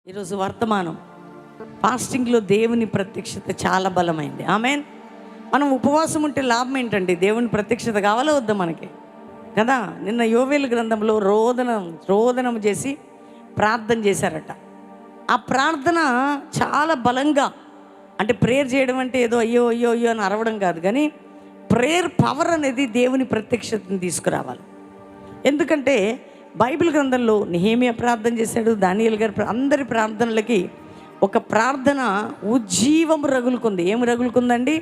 ఈరోజు వర్తమానం ఫాస్టింగ్లో దేవుని ప్రత్యక్షత చాలా బలమైంది. ఆమెన్. మనం ఉపవాసం ఉంటే లాభం ఏంటండి? దేవుని ప్రత్యక్షత కావాలా వద్దా మనకి కదా? నిన్న యోవేలు గ్రంథంలో రోదనం చేసి ప్రార్థన చేశారట. ఆ ప్రార్థన చాలా బలంగా, అంటే ప్రేయర్ చేయడం అంటే ఏదో అయ్యో అయ్యో అయ్యో అని అరవడం కాదు, కానీ ప్రేయర్ పవర్ అనేది దేవుని ప్రత్యక్షతను తీసుకురావాలి. ఎందుకంటే బైబిల్ గ్రంథంలో నెహెమ్యా ప్రార్థన చేశాడు, దానియేలు గారు అందరి ప్రార్థనలకి ఒక ప్రార్థన ఉజ్జీవం రగులుకుంది. ఏమి రగులుకుందండి?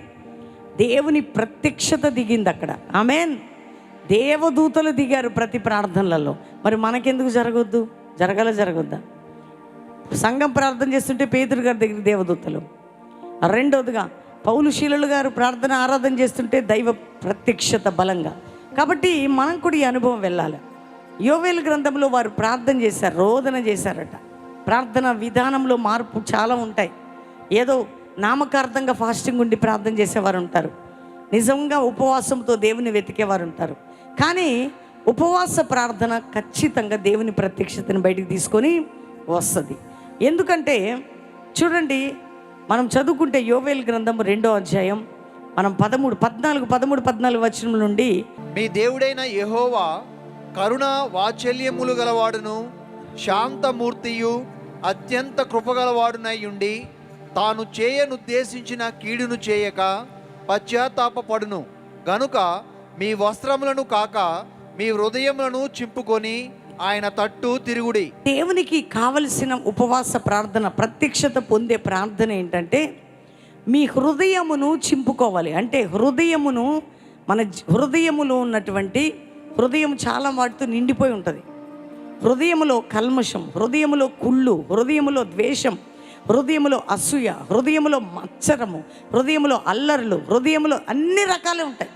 దేవుని ప్రత్యక్షత దిగింది అక్కడ. ఆమెన్. దేవదూతలు దిగారు ప్రతి ప్రార్థనలలో. మరి మనకెందుకు జరగొద్దు? జరగొద్దా? సంఘం ప్రార్థన చేస్తుంటే పేతురు గారి దగ్గర దేవదూతలు. రెండోదిగా పౌలు శీలలు గారు ప్రార్థన ఆరాధన చేస్తుంటే దైవ ప్రత్యక్షత బలంగా. కాబట్టి మనం కూడా ఈ అనుభవం వెళ్ళాలి. యోవేలు గ్రంథంలో వారు ప్రార్థన చేశారు, రోదన చేశారట. ప్రార్థన విధానంలో మార్పు చాలా ఉంటాయి. ఏదో నామకార్థంగా ఫాస్టింగ్ ఉండి ప్రార్థన చేసేవారు ఉంటారు, నిజంగా ఉపవాసంతో దేవుని వెతికేవారు ఉంటారు. కానీ ఉపవాస ప్రార్థన ఖచ్చితంగా దేవుని ప్రత్యక్షతను బయటికి తీసుకొని వస్తుంది. ఎందుకంటే చూడండి, మనం చదువుకుంటే యోవేలు గ్రంథం 2వ అధ్యాయం మనం 13-14 వచనం నుండి, మీ దేవుడైన యెహోవా కరుణ వాత్సల్యములు గలవాడును శాంతమూర్తియు అత్యంత కృపగలవాడునై ఉండి తాను చేయనుద్దేశించిన కీడును చేయక పశ్చాత్తాపపడును గనుక మీ వస్త్రములను కాక మీ హృదయములను చింపుకొని ఆయన తట్టు తిరుగుడి. దేవునికి కావలసిన ఉపవాస ప్రార్థన, ప్రత్యక్షత పొందే ప్రార్థన ఏంటంటే మీ హృదయమును చింపుకోవాలి. అంటే హృదయమును, మన హృదయములో ఉన్నటువంటి హృదయం చాలా వాటితో నిండిపోయి ఉంటుంది. హృదయములో కల్మషం, హృదయములో కుళ్ళు, హృదయములో ద్వేషం, హృదయములో అసూయ, హృదయములో మత్సరము, హృదయములో అల్లర్లు, హృదయములో అన్ని రకాలు ఉంటాయి.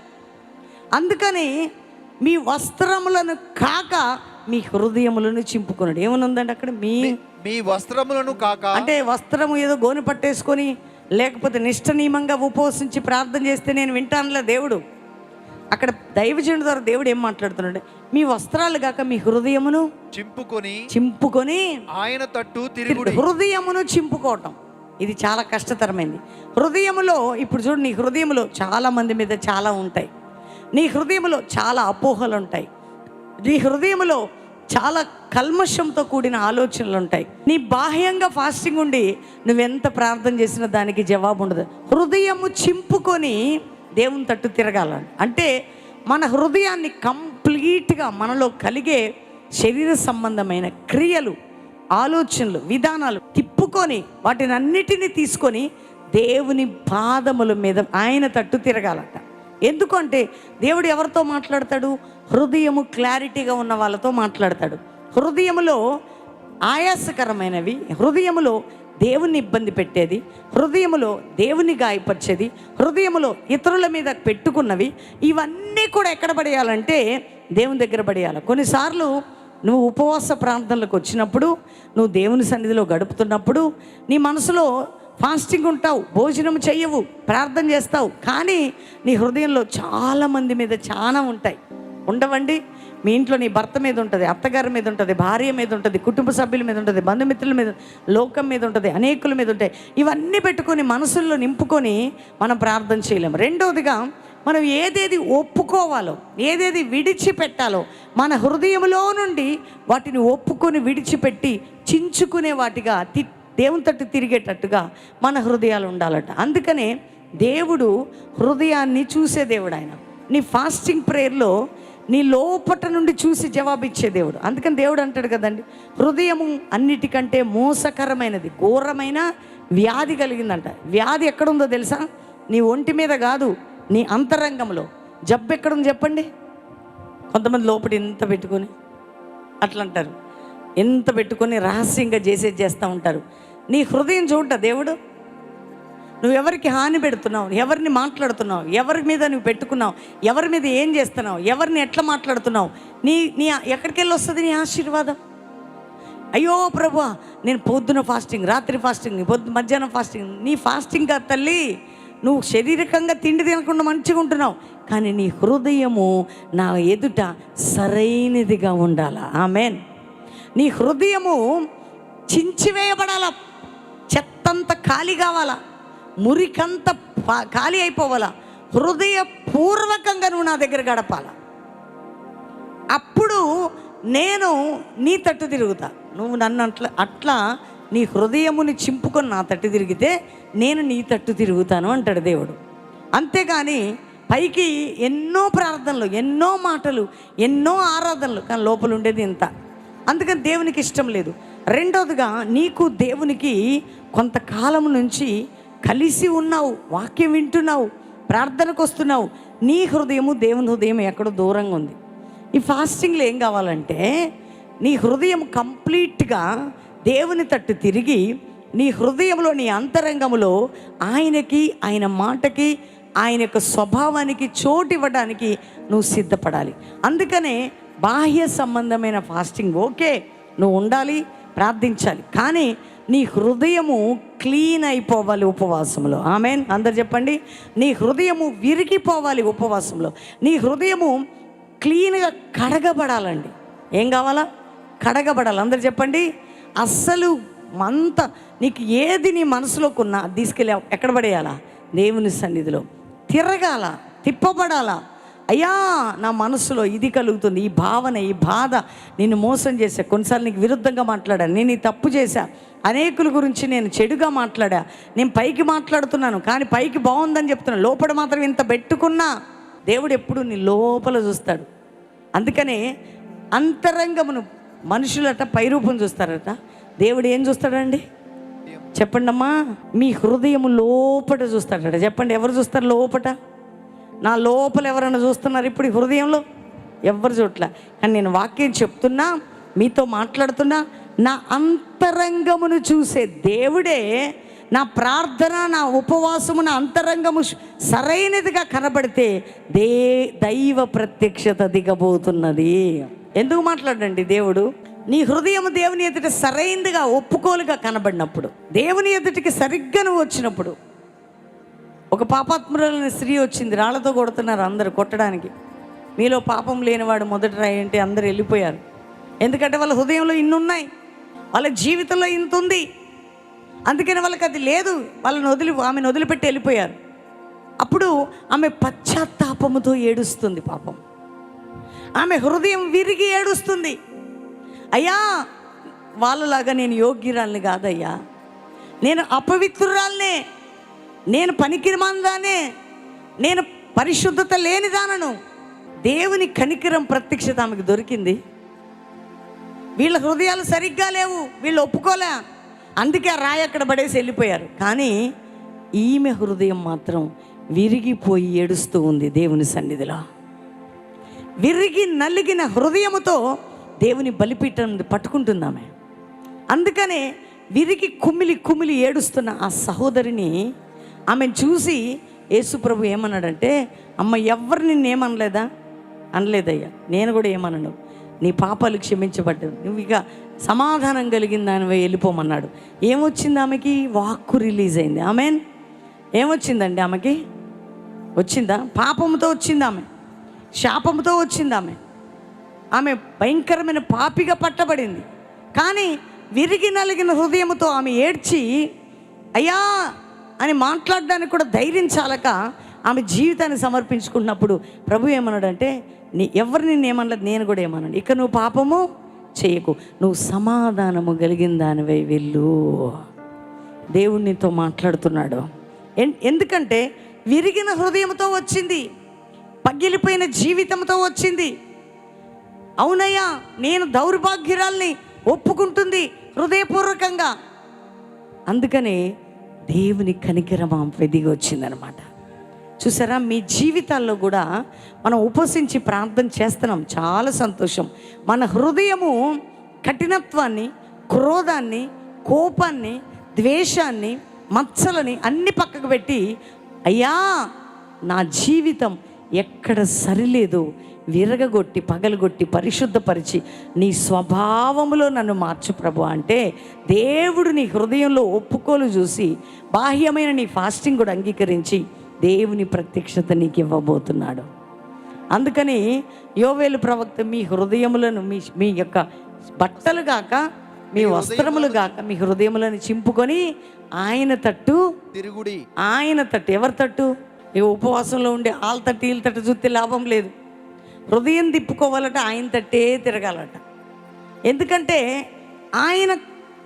అందుకని మీ వస్త్రములను కాక మీ హృదయములను చింపుకున్నాడు. ఏమనుందండి అక్కడ? మీ వస్త్రములను కాక, అంటే వస్త్రము ఏదో గోనె పట్టేసుకొని లేకపోతే నిష్ఠ నియమంగా ఉపవసించి ప్రార్థన చేస్తే నేను వింటానులే దేవుడు. అక్కడ దైవజనుడి ద్వారా దేవుడు ఏం మాట్లాడుతున్నాడు? మీ వస్త్రాలు కాక మీ హృదయమును చింపుకొని ఆయన తట్టు తిరుగుడి. హృదయమును చింపుకోవటం ఇది చాలా కష్టతరమైంది. హృదయములో ఇప్పుడు చూడు, నీ హృదయంలో చాలా మంది మీద చాలా ఉంటాయి. నీ హృదయంలో చాలా అపోహలు ఉంటాయి. నీ హృదయంలో చాలా కల్మషంతో కూడిన ఆలోచనలు ఉంటాయి. నీ బాహ్యంగా ఫాస్టింగ్ ఉండి నువ్వెంత ప్రార్థన చేసినా దానికి జవాబు ఉండదు. హృదయము చింపుకొని దేవుని తట్టు తిరగాలని అంటే మన హృదయాన్ని కంప్లీట్గా మనలో కలిగే శరీర సంబంధమైన క్రియలు, ఆలోచనలు, విధానాలు తిప్పుకొని వాటిని అన్నిటినీ తీసుకొని దేవుని పాదముల మీద ఆయన తట్టు తిరగాలంట. ఎందుకంటే దేవుడు ఎవరితో మాట్లాడతాడు? హృదయము క్లారిటీగా ఉన్న వాళ్ళతో మాట్లాడతాడు. హృదయములో ఆయాసకరమైనవి, హృదయములో దేవుని ఇబ్బంది పెట్టేది, హృదయములో దేవుని గాయపరిచేది, హృదయములో ఇతరుల మీద పెట్టుకున్నవి, ఇవన్నీ కూడా ఎక్కడ పడేయాలంటే దేవుని దగ్గర పడేయాలి. కొన్నిసార్లు నువ్వు ఉపవాస ప్రార్థనలకు వచ్చినప్పుడు, నువ్వు దేవుని సన్నిధిలో గడుపుతున్నప్పుడు నీ మనసులో ఫాస్టింగ్ ఉంటావు, భోజనం చెయ్యవు, ప్రార్థన చేస్తావు, కానీ నీ హృదయంలో చాలామంది మీద చాలా ఉంటాయి. ఉండవండి? మీ ఇంట్లో నీ భర్త మీద ఉంటుంది, అత్తగారి మీద ఉంటుంది, భార్య మీద ఉంటుంది, కుటుంబ సభ్యుల మీద ఉంటుంది, బంధుమిత్రుల మీద, లోకం మీద ఉంటుంది, అనేకుల మీద ఉంటాయి. ఇవన్నీ పెట్టుకొని మనసుల్లో నింపుకొని మనం ప్రార్థన చేయలేము. రెండవదిగా మనం ఏదేది ఒప్పుకోవాలో, ఏదేది విడిచిపెట్టాలో మన హృదయంలో నుండి వాటిని ఒప్పుకొని విడిచిపెట్టి చించుకునే వాటిగా దేవుని తట్టు తిరిగేటట్టుగా మన హృదయాలు ఉండాలట. అందుకనే దేవుడు హృదయాన్ని చూసే దేవుడు. ఆయన నీ ఫాస్టింగ్ ప్రేయర్లో నీ లోపట నుండి చూసి జవాబిచ్చే దేవుడు. అందుకని దేవుడు అంటాడు కదండి, హృదయము అన్నిటికంటే మోసకరమైనది, ఘోరమైన వ్యాధి కలిగిందంట. వ్యాధి ఎక్కడుందో తెలుసా? నీ ఒంటి మీద కాదు, నీ అంతరంగంలో. జబ్బు ఎక్కడుంది చెప్పండి? కొంతమంది లోపల ఎంత పెట్టుకొని అట్లా అంటారు, ఎంత పెట్టుకొని రహస్యంగా చేస్తూ ఉంటారు. నీ హృదయం చూడ దేవుడు. నువ్వు ఎవరికి హాని పెడుతున్నావు, ఎవరిని మాట్లాడుతున్నావు, ఎవరి మీద నువ్వు పెట్టుకున్నావు, ఎవరి మీద ఏం చేస్తున్నావు, ఎవరిని ఎట్లా మాట్లాడుతున్నావు, నీ ఎక్కడికి వెళ్ళి వస్తుంది నీ ఆశీర్వాదం? అయ్యో ప్రభువా, నేను పొద్దున ఫాస్టింగ్, రాత్రి ఫాస్టింగ్, మధ్యాహ్నం ఫాస్టింగ్. నీ ఫాస్టింగ్ కాదు తల్లి. నువ్వు శారీరకంగా తిండి తినకుండా మంచిగా ఉంటున్నావు, కానీ నీ హృదయము నా ఎదుట సరైనదిగా ఉండాలా. ఆమెన్. నీ హృదయము చించివేయబడాల, చెత్తంత ఖాళీ కావాలా, మురికంత ఖాళీ అయిపోవాలా. హృదయపూర్వకంగా నువ్వు నా దగ్గర గడపాల. అప్పుడు నేను నీ తట్టు తిరుగుతా. నువ్వు నన్ను అట్లా నీ హృదయముని చింపుకొని నా తట్టు తిరిగితే నేను నీ తట్టు తిరుగుతాను అంటాడు దేవుడు. అంతేగాని పైకి ఎన్నో ప్రార్థనలు, ఎన్నో మాటలు, ఎన్నో ఆరాధనలు, కానీ లోపల ఉండేది ఇంత. అందుకని దేవునికి ఇష్టం లేదు. రెండోదిగా, నీకు దేవునికి కొంతకాలం నుంచి కలిసి ఉన్నావు, వాక్యం వింటున్నావు, ప్రార్థనకు వస్తున్నావు, నీ హృదయము దేవుని హృదయం ఎక్కడో దూరంగా ఉంది. ఈ ఫాస్టింగ్లో ఏం కావాలంటే నీ హృదయం కంప్లీట్గా దేవుని తట్టు తిరిగి నీ హృదయంలో, నీ అంతరంగంలో ఆయనకి, ఆయన మాటకి, ఆయన యొక్క స్వభావానికి చోటు ఇవ్వడానికి నువ్వు సిద్ధపడాలి. అందుకనే బాహ్య సంబంధమైన ఫాస్టింగ్ ఓకే, నువ్వు ఉండాలి, ప్రార్థించాలి, కానీ నీ హృదయము క్లీన్ అయిపోవాలి ఉపవాసంలో. ఆమెన్. అందరు చెప్పండి. నీ హృదయము విరిగిపోవాలి ఉపవాసంలో. నీ హృదయము క్లీన్గా కడగబడాలండి. ఏం కావాలా? కడగబడాలి. అందరు చెప్పండి. అస్సలు నీకు ఏది నీ మనసులోకి ఉన్నా తీసుకెళ్ళి ఎక్కడ పడేయాలా? దేవుని సన్నిధిలో తిరగాల, తిప్పబడాలా. అయ్యా, నా మనసులో ఇది కలుగుతుంది, ఈ భావన, ఈ బాధ, నిన్ను మోసం చేశా, కొన్నిసార్లు నీకు విరుద్ధంగా మాట్లాడా, నేను ఈ తప్పు చేశా, అనేకుల గురించి నేను చెడుగా మాట్లాడా, నేను పైకి మాట్లాడుతున్నాను కానీ పైకి బాగుందని చెప్తున్నాను, లోపల మాత్రం ఇంత పెట్టుకున్నా. దేవుడు ఎప్పుడు నీ లోపల చూస్తాడు. అందుకనే అంతరంగమును మనుషులట పైరూపం చూస్తారట, దేవుడు ఏం చూస్తాడండి? చెప్పండి అమ్మా. మీ హృదయం లోపట చూస్తాడట. చెప్పండి, ఎవరు చూస్తారు లోపట? నా లోపల ఎవరైనా చూస్తున్నారు ఇప్పుడు? హృదయంలో ఎవరు చూడట్లా. కానీ నేను వాక్యం చెప్తున్నా, మీతో మాట్లాడుతున్నా, నా అంతరంగమును చూసే దేవుడే నా ప్రార్థన, నా ఉపవాసము, నా అంతరంగము సరైనదిగా కనబడితే దైవ ప్రత్యక్షత దిగబోతున్నది. ఎందుకు మాట్లాడండి దేవుడు? నీ హృదయం దేవుని ఎదుట సరైనదిగా, ఒప్పుకోలుగా కనబడినప్పుడు, దేవుని ఎదుటికి సరిగ్గా నువ్వు వచ్చినప్పుడు. ఒక పాపాత్మురాలైన స్త్రీ వచ్చింది, రాళ్లతో కొడుతున్నారు అందరు కొట్టడానికి. మీలో పాపం లేనివాడు మొదటి రాయి అంటే అందరు వెళ్ళిపోయారు. ఎందుకంటే వాళ్ళ హృదయంలో ఇన్ని ఉన్నాయి, వాళ్ళ జీవితంలో ఇంత ఉంది, అందుకని వాళ్ళకి అది లేదు. ఆమెను వదిలిపెట్టి వెళ్ళిపోయారు. అప్పుడు ఆమె పశ్చాత్తాపముతో ఏడుస్తుంది. పాపం, ఆమె హృదయం విరిగి ఏడుస్తుంది. అయ్యా, వాళ్ళలాగా నేను యోగ్యురాల్ని కాదయ్యా, నేను అపవిత్రురాల్నే, నేను పనికిమాలిదానే, నేను పరిశుద్ధత లేనిదానను. దేవుని కనికరం ప్రత్యక్షత ఆమెకు దొరికింది. వీళ్ళ హృదయాలు సరిగ్గా లేవు, వీళ్ళు ఒప్పుకోలే, అందుకే ఆ రాయి అక్కడ పడేసి వెళ్ళిపోయారు. కానీ ఈమె హృదయం మాత్రం విరిగిపోయి ఏడుస్తూ ఉంది దేవుని సన్నిధిలో. విరిగి నలిగిన హృదయముతో దేవుని బలిపీఠం పట్టుకుంటుంది ఆమె. అందుకనే విరిగి కుమిలి ఏడుస్తున్న ఆ సహోదరిని ఆమెను చూసి యేసుప్రభు ఏమన్నాడంటే, అమ్మ, ఎవరు నిన్నేమనలేదా? అనలేదయ్యా, నేను కూడా ఏమనను, నీ పాపాలు క్షమించబడ్డావు, నువ్వు ఇక సమాధానం కలిగిన దానివై వెళ్ళిపోమన్నాడు. ఏమొచ్చింది ఆమెకి? వాక్కు రిలీజ్ అయింది. ఆమెన్. ఏమొచ్చిందండి ఆమెకి? వచ్చిందా? పాపంతో వచ్చింది ఆమె, శాపంతో వచ్చింది ఆమె, ఆమె భయంకరమైన పాపిగా పట్టబడింది. కానీ విరిగి నలిగిన హృదయంతో ఆమె ఏడ్చి అయ్యా అని మాట్లాడడానికి కూడా ధైర్యం చాలక ఆమె జీవితాన్ని సమర్పించుకున్నప్పుడు ప్రభు ఏమన్నాడంటే, ఎవరు నిన్నేమనలేదు, నేను కూడా ఏమన్నాను, ఇక నువ్వు పాపము చేయకు, నువ్వు సమాధానము కలిగిన దానివై వెళ్ళు. దేవునితో మాట్లాడుతున్నాడు. ఎందుకంటే విరిగిన హృదయంతో వచ్చింది, పగిలిపోయిన జీవితంతో వచ్చింది. అవునయ్యా, నేను దౌర్భాగ్యురాల్ని ఒప్పుకుంటుంది హృదయపూర్వకంగా. అందుకనే దేవుని కనికరం దిగి వచ్చిందనమాట. చూసారా, మీ జీవితాల్లో కూడా మనం ఉపవసించి ప్రార్థన చేస్తున్నాం, చాలా సంతోషం. మన హృదయము కఠినత్వాన్ని, క్రోధాన్ని, కోపాన్ని, ద్వేషాన్ని, మచ్చలని అన్ని పక్కకు పెట్టి, అయ్యా నా జీవితం ఎక్కడ సరిలేదు, విరగగొట్టి పగలగొట్టి పరిశుద్ధపరిచి నీ స్వభావములో నన్ను మార్చు ప్రభు అంటే, దేవుడు నీ హృదయంలో ఒప్పుకోలు చూసి బాహ్యమైన నీ ఫాస్టింగ్ కూడా అంగీకరించి దేవుని ప్రత్యక్షత నీకు ఇవ్వబోతున్నాడు. అందుకని యోవేలు ప్రవక్త మీ హృదయములను మీ యొక్క బట్టలు కాక మీ వస్త్రములు గాక మీ హృదయములను చింపుకొని ఆయన తట్టు తిరుగుడి. ఆయన తట్టు. ఎవరి తట్టు? ఈ ఉపవాసంలో ఉండే వాళ్ళ తట్టు వీళ్ళ తట్టు చూస్తే లాభం లేదు. హృదయం తిప్పుకోవాలట, ఆయన తట్టే తిరగాలట. ఎందుకంటే ఆయన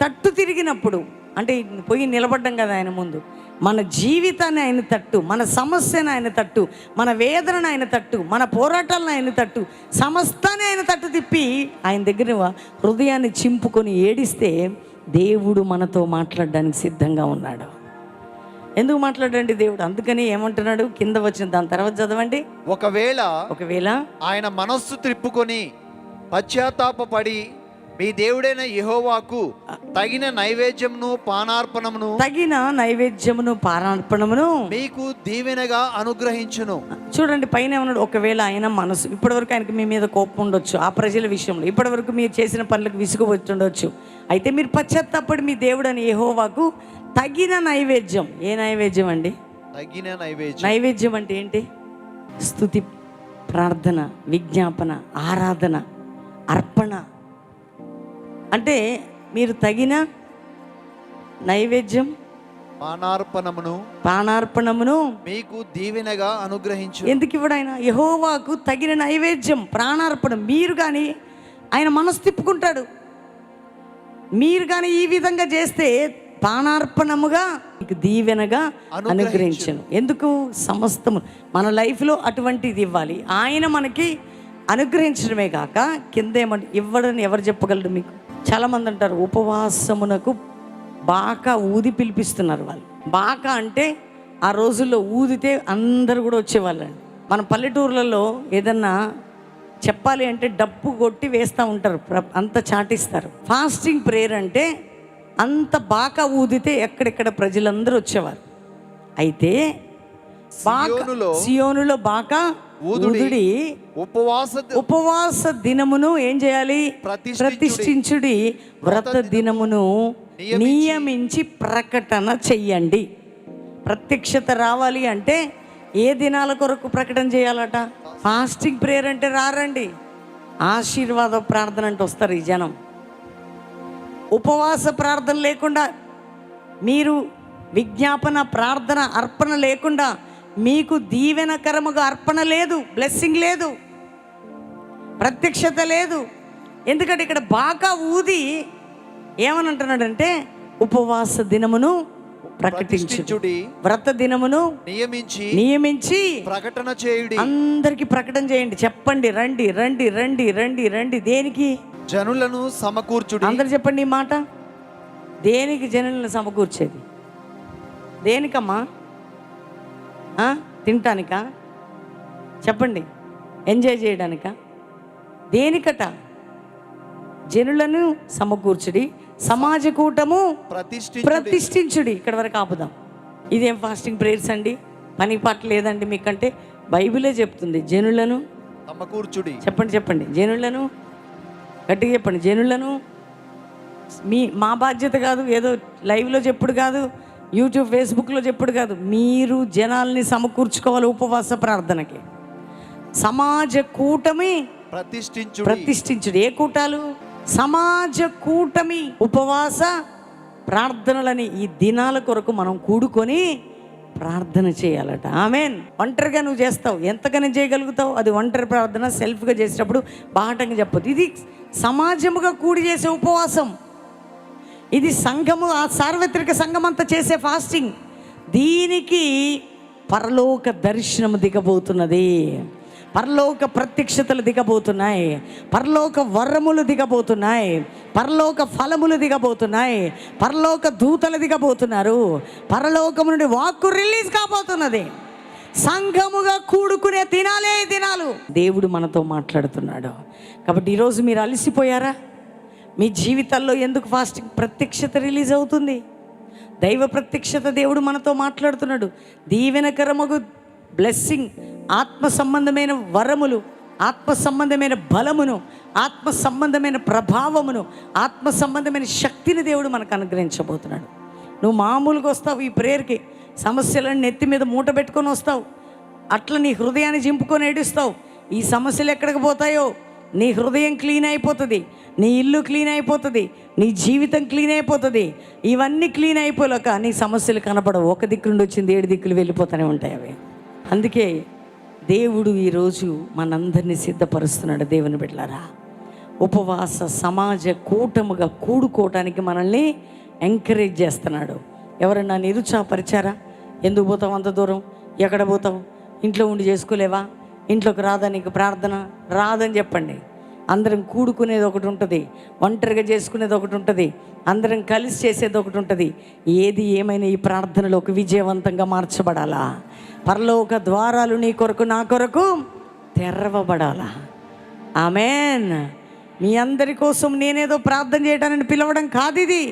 తట్టు తిరిగినప్పుడు, అంటే పోయి నిలబడ్డం కదా ఆయన ముందు, మన జీవితాన్ని ఆయన తట్టు, మన సమస్యను ఆయన తట్టు, మన వేదనను ఆయన తట్టు, మన పోరాటాలను ఆయన తట్టు, సమస్తాన్ని ఆయన తట్టు తిప్పి ఆయన దగ్గర హృదయాన్ని చింపుకొని ఏడిస్తే దేవుడు మనతో మాట్లాడడానికి సిద్ధంగా ఉన్నాడు. ఎందుకు మాట్లాడండి దేవుడు? అందుకని ఏమంటున్నాడు కింద వచ్చిన దాని తర్వాత చదవండి. ఒకవేళ ఆయన మనస్సు త్రిప్పుకొని పశ్చాత్తాపపడి మీ దేవుడైన యెహోవాకు తగిన నైవేద్యమును పానార్పణమును మీకు దీవెనగా అనుగ్రహించును. చూడండి పైన ఏమన్నాడు? ఒకవేళ ఆయన మనసు, ఇప్పటివరకు ఆయనకి మీ మీద కోపం ఉండొచ్చు, ఆ ప్రజల విషయంలో ఇప్పటివరకు మీరు చేసిన పనులకు విసుగు వచ్చుండొచ్చు. అయితే మీరు పశ్చాత్తాపడి మీ దేవుడైన యెహోవాకు తగిన నైవేద్యం. ఏ నైవేద్యం అండి? తగిన నైవేద్యం. నైవేద్యం అంటే ఏంటి? స్తుతి, ప్రార్థన, విజ్ఞాపన, ఆరాధన, అర్పణ. అంటే మీరు తగిన నైవేద్యం పానార్పణమును మీకు దీవెనగా అనుగ్రహించు. ఎందుకు ఇవ్వడు ఆయన? యెహోవాకు తగిన నైవేద్యం ప్రాణార్పణం. మీరు కానీ ఆయన మనసు తిప్పుకుంటాడు. మీరు కానీ ఈ విధంగా చేస్తే పానార్పణముగా మీకు దీవెనగా అనుగ్రహించను. ఎందుకు? సమస్తము మన లైఫ్లో అటువంటిది ఇవ్వాలి. ఆయన మనకి అనుగ్రహించడమే కాక కింద ఏమంటే ఇవ్వడని ఎవరు చెప్పగలరు మీకు? చాలామంది అంటారు ఉపవాసమునకు బాకా ఊది పిలిపిస్తున్నారు వాళ్ళు. బాకా అంటే ఆ రోజుల్లో ఊదితే అందరు కూడా వచ్చేవాళ్ళండి. మన పల్లెటూర్లలో ఏదన్నా చెప్పాలి అంటే డప్పు కొట్టి వేస్తూ ఉంటారు, అంత చాటిస్తారు. ఫాస్టింగ్ ప్రేయర్ అంటే అంత బాకా ఊదితే ఎక్కడెక్కడ ప్రజలందరూ వచ్చేవారు. అయితే సియోనులో బాకా ఊదుడి ఉపవాస దినమును ఏం చేయాలి? ప్రతిష్ఠించుడి. వ్రత దినమును నియమించి ప్రకటన చెయ్యండి. ప్రత్యక్షత రావాలి అంటే ఏ దినాల కొరకు ప్రకటన చేయాలట? ఫాస్టింగ్ ప్రేయర్ అంటే రారండి, ఆశీర్వాద ప్రార్థన అంటే వస్తారు ఈ జనం. ఉపవాస ప్రార్థన లేకుండా, మీరు విజ్ఞాపన, ప్రార్థన, అర్పణ లేకుండా మీకు దీవెనకరముగా అర్పణ లేదు, బ్లెస్సింగ్ లేదు, ప్రత్యక్షత లేదు. ఎందుకంటే ఇక్కడ బాగా ఊది ఏమని అంటున్నాడంటే ఉపవాస దినమును ప్రకటించుడి, వ్రత దినమును నియమించి ప్రకటన చేయుడి. అందరికి ప్రకటన చేయండి, చెప్పండి, రండి రండి రండి రండి రండి. దేనికి? జనులను సమకూర్చుడి. అందరు చెప్పండి ఈ మాట. దేనికి జనులను సమకూర్చేది? దేనికమ్మా? తినటానికా? చెప్పండి. ఎంజాయ్ చేయడానికా? దేనికట? జనులను సమకూర్చుడి, సమాజ కూటము ప్రతిష్ఠించుడి. ఇక్కడ వరకు ఆపుదాం. ఇదేం ఫాస్టింగ్ ప్రేయర్స్ అండి? పని పాట లేదండి మీకంటే? బైబిలే చెప్తుంది జనులను సమకూర్చుడి. చెప్పండి చెప్పండి. జనులను గట్టిగా చెప్పండి. జనులను మా బాధ్యత కాదు, ఏదో లైవ్లో చెప్పుడు కాదు, యూట్యూబ్ ఫేస్బుక్లో చెప్పుడు కాదు. మీరు జనాల్ని సమకూర్చుకోవాలి ఉపవాస ప్రార్థనకి. సమాజ కూటమి ప్రతిష్ఠించుడు. ఏ కూటాలు? సమాజ కూటమి ఉపవాస ప్రార్థనలని ఈ దినాల కొరకు మనం కూడుకొని ప్రార్థన చేయాలట. ఆమేన్. ఒంటరిగా నువ్వు చేస్తావు, ఎంతగానో చేయగలుగుతావు. అది ఒంటరి ప్రార్థన. సెల్ఫ్గా చేసేటప్పుడు బాటంగా చెప్పొద్దు. ఇది సమాజముగా కూడి చేసే ఉపవాసం. ఇది సంఘము, ఆ సార్వత్రిక సంఘం అంతా చేసే ఫాస్టింగ్. దీనికి పరలోక దర్శనము దిగబోతున్నది, పరలోక ప్రత్యక్షతలు దిగబోతున్నాయి, పరలోక వరములు దిగబోతున్నాయి, పరలోక ఫలములు దిగబోతున్నాయి, పరలోక దూతలు దిగబోతున్నారు, పరలోకము నుండి వాక్కు రిలీజ్ కాబోతున్నది. సంఘముగా కూడుకునే దినాలే దినాలు. దేవుడు మనతో మాట్లాడుతున్నాడు. కాబట్టి ఈరోజు మీరు అలసిపోయారా? మీ జీవితాల్లో ఎందుకు ఫాస్టింగ్? ప్రత్యక్షత రిలీజ్ అవుతుంది, దైవ ప్రత్యక్షత. దేవుడు మనతో మాట్లాడుతున్నాడు. దీవెనకరమగు బ్లెస్సింగ్, ఆత్మ సంబంధమైన వరములు, ఆత్మ సంబంధమైన బలమును, ఆత్మ సంబంధమైన ప్రభావమును, ఆత్మ సంబంధమైన శక్తిని దేవుడు మనకు అనుగ్రహించబోతున్నాడు. నువ్వు మామూలుగా వస్తావు ఈ ప్రేయర్కి, సమస్యలను నెత్తి మీద మూట పెట్టుకొని వస్తావు, అట్లా నీ హృదయాన్ని చింపుకొని ఏడుస్తావు. ఈ సమస్యలు ఎక్కడికి పోతాయో? నీ హృదయం క్లీన్ అయిపోతుంది, నీ ఇల్లు క్లీన్ అయిపోతుంది, నీ జీవితం క్లీన్ అయిపోతుంది. ఇవన్నీ క్లీన్ అయిపోలేక నీ సమస్యలు కనపడవు. ఒక దిక్కు నుండి వచ్చింది 7 దిక్కులు వెళ్ళిపోతూనే ఉంటాయి అవి. అందుకే దేవుడు ఈరోజు మనందరినీ సిద్ధపరుస్తున్నాడు. దేవుని బిడ్డలారా, ఉపవాస సమాజ కూటముగా కూడుకోవటానికి మనల్ని ఎంకరేజ్ చేస్తున్నాడు. ఎవరన్నా నిరుత్సాహపరిచారా? ఎందుకు పోతావు అంత దూరం? ఎక్కడ పోతావు? ఇంట్లో ఉండి చేసుకోలేవా? ఇంట్లోకి రాదా నీకు ప్రార్థన? రాదని చెప్పండి. అందరం కూడుకునేది ఒకటి ఉంటుంది, ఒంటరిగా చేసుకునేది ఒకటి ఉంటుంది, అందరం కలిసి చేసేది ఒకటి ఉంటుంది. ఏది ఏమైనా ఈ ప్రార్థనలో ఒక విజయవంతంగా మార్చబడాలా. పరలోక ద్వారాలు నీ కొరకు నా కొరకు తెరవబడాలా. ఆమేన్. మీ అందరి కోసం నేనేదో ప్రార్థన చేయడానికి పిలవడం కాదు ఇది.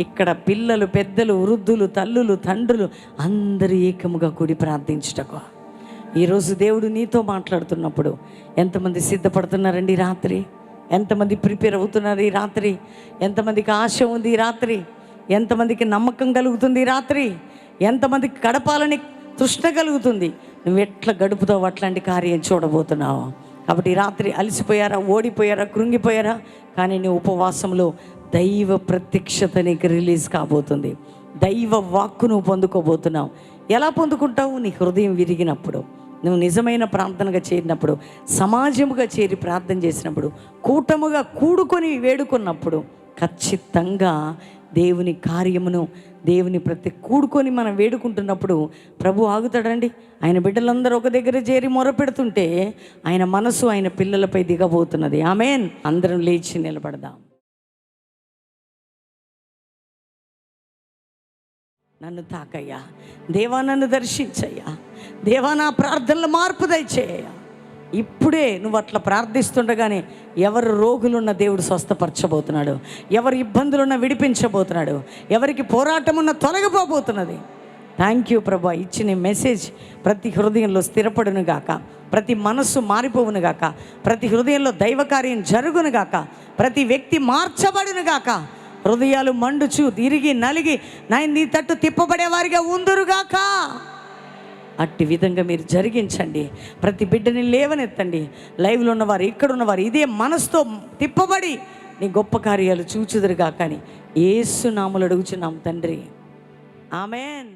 ఇక్కడ పిల్లలు, పెద్దలు, వృద్ధులు, తల్లులు, తండ్రులు అందరూ ఏకముగా కూడి ప్రార్థించుటకు ఈరోజు దేవుడు నీతో మాట్లాడుతున్నప్పుడు ఎంతమంది సిద్ధపడుతున్నారండి ఈ రాత్రి? ఎంతమంది ప్రిపేర్ అవుతున్నారు ఈ రాత్రి? ఎంతమందికి ఆశ ఉంది ఈ రాత్రి? ఎంతమందికి నమ్మకం కలుగుతుంది ఈ రాత్రి? ఎంతమందికి గడపాలని తృష్ణ కలుగుతుంది? నువ్వు ఎట్లా గడుపుతావు అట్లాంటి కార్యం చూడబోతున్నావు. కాబట్టి ఈ రాత్రి అలసిపోయారా, ఓడిపోయారా, కృంగిపోయారా? కానీ నీ ఉపవాసంలో దైవ ప్రత్యక్షత నీకు రిలీజ్ కాబోతుంది. దైవ వాక్కు నువ్వు పొందుకోబోతున్నావు. ఎలా పొందుకుంటావు? నీ హృదయం విరిగినప్పుడు, నువ్వు నిజమైన ప్రార్థనగా చేరినప్పుడు, సమాజముగా చేరి ప్రార్థన చేసినప్పుడు, కూటముగా కూడుకొని వేడుకున్నప్పుడు ఖచ్చితంగా దేవుని కార్యమును, దేవుని కూడుకొని మనం వేడుకుంటున్నప్పుడు ప్రభు ఆగుతాడండి. ఆయన బిడ్డలందరూ ఒక దగ్గర చేరి మొరపెడుతుంటే ఆయన మనసు ఆయన పిల్లలపై దిగబోతున్నది. ఆమేన్. అందరం లేచి నిలబడదాం. నన్ను తాకయ్యా దేవా, నన్ను దర్శించయ్యా దేవా, నా ప్రార్థనలు మార్పు దయచేయ్యా. ఇప్పుడే నువ్వు అట్లా ప్రార్థిస్తుండగానే ఎవరు రోగులున్న దేవుడు స్వస్థపరచబోతున్నాడు, ఎవరు ఇబ్బందులున్న విడిపించబోతున్నాడు, ఎవరికి పోరాటం ఉన్న తొలగిపోబోతున్నది. థ్యాంక్ యూ ప్రభా. ఇచ్చిన మెసేజ్ ప్రతి హృదయంలో స్థిరపడును గాక, ప్రతి మనస్సు మారిపోవును గాక, ప్రతి హృదయంలో దైవకార్యం జరుగును గాక, ప్రతి వ్యక్తి మార్చబడును గాక. హృదయాలు మండుచు తిరిగి నలిగి నీ తట్టు తిప్పబడే వారిగా ఉందురుగాక. అట్టి విధంగా మీరు జరిగించండి. ప్రతి బిడ్డని లేవనెత్తండి. లైవ్లో ఉన్నవారు, ఇక్కడ ఉన్నవారు ఇదే మనసుతో తిప్పబడి నీ గొప్ప కార్యాలు చూచుదురుగాక అని యేసు నామములో అడుగుచున్నాం తండ్రి. ఆమేన్.